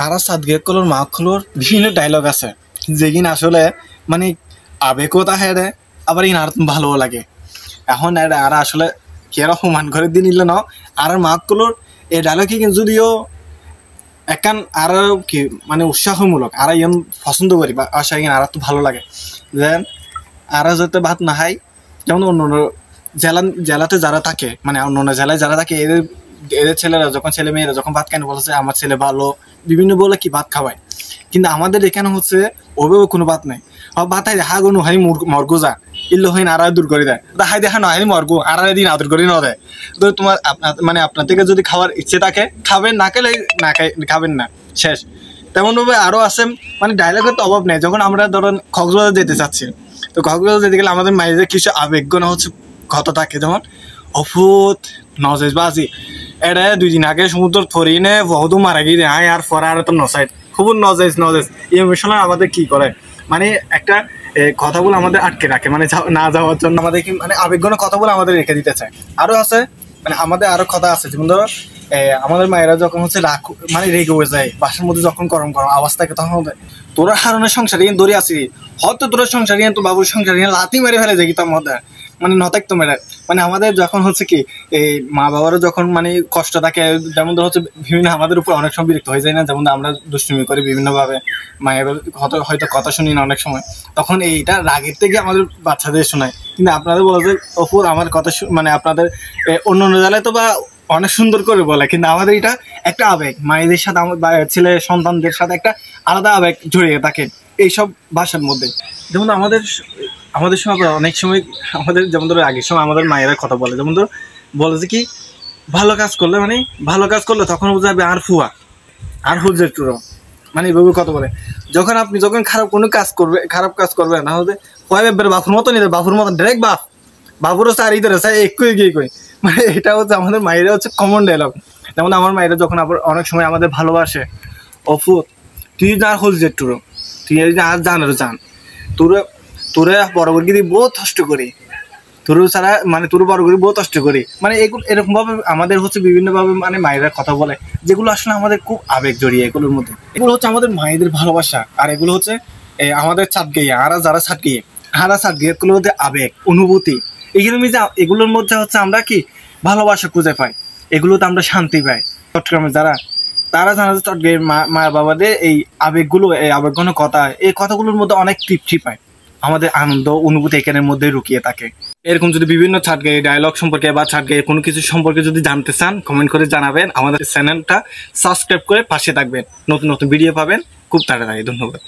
আর সাদগিয়াকগুলোর মাগুলোর বিভিন্ন ডায়লগ আছে যেগিন আসলে মানে আবেগও তাহে আবার ইন আর ভালোও লাগে। এখন আর আসলে কেরা সমান করে দিয়ে নিলে ন আর মাগুলোর এই ডায়লগ যদিও একান আর কি মানে উৎসাহমূলক আর ইন পছন্দ করি বা আশা ইন আর তো ভালো লাগে যেন আর যাতে ভাত না খাই, যেমন অন্য অন্য জেলাতে যারা থাকে মানে অন্য অন্য জেলায় যারা থাকে এদের এদের ছেলেরা যখন ছেলে মেয়েরা যখন ভাত কেন বলেছে আমার ছেলে ভালো বিভিন্ন বলে কি ভাত খাওয়ায়, কিন্তু আমাদের এখানে হচ্ছে ওভাবে কোনো ভাত নাই। ভাত হাই দেখা কোনো হাই মর্গো যা ইল্লো হইন আর দূর করে দেয় হাই দেখা নয় মর্গো আর দিন আদর করে ন দেয়। তো তোমার মানে আপনার থেকে যদি খাওয়ার ইচ্ছে থাকে খাবেন, না খেলে না খাবেন না, শেষ। তেমনভাবে আরও আছে মানে ডায়লগের তো অভাব নেই। যখন আমরা ধরেন কক্সবাজার যেতে চাচ্ছি, তো কক্সবাজার যেতে গেলে আমাদের মায়েদের কিছু আবেগ্য না হচ্ছে কত থাকে, যেমন অফুত নজেজ বাজি এটা 2 দিন আগে সমুদ্র থরিনে বহু মারা গিয়ে আয় আর ফরা আর তো নসাইড খুব নজেজ এই মিশনে আমাদের কি করে মানে একটা কথাগুলো আমাদের আটকে রাখে মানে না যাওয়ার জন্য আমাদের কি মানে আবেগঘন কথাগুলো আমাদের রেখে দিতে চায়। আরও আছে মানে আমাদের আরো কথা আছে, যেমন ধরো আমাদের মায়েরা যখন হচ্ছে রাগ মানে রেগে হয়ে যায় বাসার মধ্যে যখন গরম গরম আওয়াজ থাকে তখন তোরা হারনের সংসারে দৌড়ে আসি হয়তো তোর সংসারে তো বাবুর সংসারে লাথি মেরে ফেলে যায় তার মধ্যে মানে নথাকতো মেরে মানে আমাদের যখন হচ্ছে কি এই মা বাবারও যখন মানে কষ্ট থাকে, যেমন ধর হচ্ছে বিভিন্ন আমাদের উপর অনেক সময় বিরক্ত হয়ে যায় না, যেমন আমরা দুষ্টুমি করি বিভিন্নভাবে মায়ের হয়তো কথা শুনি না অনেক সময়, তখন এইটা রাগের থেকে আমাদের বাচ্চাদের শোনায়। কিন্তু আপনাদের বলা যে অপুর আমার কথা মানে আপনাদের অন্য অন্য জেলায় তো বা অনেক সুন্দর করে বলে, কিন্তু আমাদের এটা একটা আবেগ মায়েদের সাথে আমার ছেলে সন্তানদের সাথে একটা আলাদা আবেগ জড়িয়ে থাকে এইসব ভাষার মধ্যে। যেমন আমাদের সময় অনেক সময় আমাদের যেমন ধরো আগের সময় আমাদের মায়েরা কথা বলে, যেমন ধরো বলে যে কি ভালো কাজ করলে মানে ভালো কাজ করলে তখন বোঝাবে আর ফুয়া আর হুজের টুরো মানে এভাবে কথা বলে। আপনি যখন খারাপ কাজ করবে না হলে বাপুর মতো নিতে বাপুর মতো ডাইরেক্ট বাপুরও চার ইধারে চাই একই গিয়ে কই মানে এটা হচ্ছে আমাদের মায়েরা হচ্ছে কমন ডায়লগ। যেমন আমার মায়েরা যখন আবার অনেক সময় আমাদের ভালোবাসে অফু তুই আর হুজের টুরো তুই আর জানারও জান তোরা বড় করে বহুত কষ্ট করি তোর ছাড়া মানে তোর বড় করে বহুত কষ্ট করি মানে এরকম ভাবে আমাদের হচ্ছে বিভিন্ন ভাবে মানে মায়েরা কথা বলে যেগুলো আসলে আমাদের খুব আবেগ জড়িয়ে এগুলোর মধ্যে। এগুলো হচ্ছে আমাদের মায়েদের ভালোবাসা আর এগুলো হচ্ছে আমাদের ছাদগাইয়া হারা ছাদগাইয়া এগুলোর মধ্যে আবেগ অনুভূতি এগুলোর মধ্যে হচ্ছে আমরা কি ভালোবাসা খুঁজে পাই, এগুলোতে আমরা শান্তি পাই। চট্টগ্রামে তারা জানা যে চট্টগ্রামের মা বাবাদের এই আবেগগুলো এই আবেগঘন কথা এই কথাগুলোর মধ্যে অনেক তৃপ্তি পায়, আমাদের আনন্দ অনুভূতি এখানের মধ্যে লুকিয়ে থাকে। এরকম যদি বিভিন্ন ছাদগাঁয়ে ডায়লগ সম্পর্কে বা ছাদগাঁয়ে কোনো কিছু সম্পর্কে যদি জানতে চান কমেন্ট করে জানাবেন, আমাদের চ্যানেলটা সাবস্ক্রাইব করে পাশে থাকবেন, নতুন নতুন ভিডিও পাবেন খুব তাড়াতাড়ি। ধন্যবাদ।